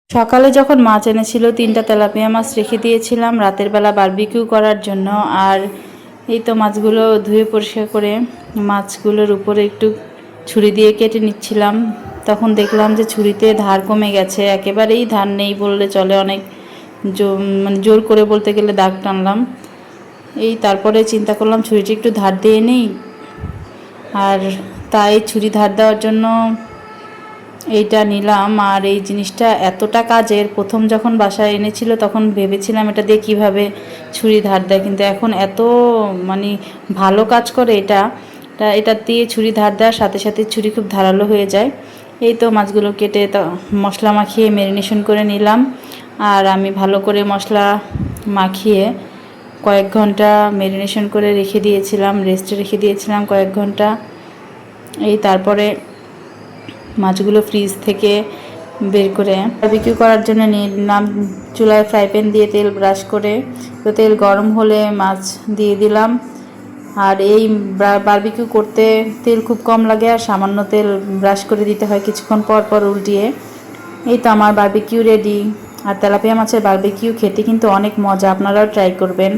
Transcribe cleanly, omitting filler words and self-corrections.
সকালে যখন মাছ এনেছিল 3টা তেলাপিয়া মাছ রেখে দিয়েছিলাম রাতের বেলা বারবিকিউ করার জন্য। আর এই তো মাছগুলো ধুয়ে পরিষ্কার করে মাছগুলোর উপরে একটু ছুরি দিয়ে কেটে নিচ্ছিলাম। তখন দেখলাম যে ছুরিতে ধার কমে গেছে, একেবারেই ধার নেই বললে চলে, অনেক মানে জোর করে বলতে গেলে দাগ টানলাম। তারপরে চিন্তা করলাম ছুরিটি একটু ধার দিয়ে নেই, আর তাই ছুরি ধার দেওয়ার জন্য এইটা নিলাম। আর এই জিনিসটা এতটা কাজের, প্রথম যখন বাসায় এনেছিল তখন ভেবেছিলাম এটা দিয়ে কীভাবে ছুরি ধার দেয়, কিন্তু এখন এত মানে ভালো কাজ করে এটা দিয়ে ছুরি ধার দেওয়ার সাথে সাথে ছুরি খুব ধারালো হয়ে যায়। এই তো মাছগুলো কেটে মশলা মাখিয়ে ম্যারিনেশন করে নিলাম। আর আমি ভালো করে মশলা মাখিয়ে কয়েক ঘন্টা ম্যারিনেশন করে রেখে দিয়েছিলাম, রেস্টে রেখে দিয়েছিলাম কয়েক ঘন্টা। তারপরে মাছগুলো ফ্রিজ থেকে বের করে বারবিকিউ করার জন্য নিলাম। চুলায় ফ্রাই প্যান দিয়ে তেল ব্রাশ করে, তো তেল গরম হলে মাছ দিয়ে দিলাম। আর এই বারবিকিউ করতে তেল খুব কম লাগে, আর সামান্য তেল ব্রাশ করে দিতে হয় কিছুক্ষণ পর পর উল্টিয়ে। এই তো আমার বারবিকিউ রেডি। আর তেলাপিয়া মাছের বারবিকিউ খেতে কিন্তু অনেক মজা, আপনারাও ট্রাই করবেন।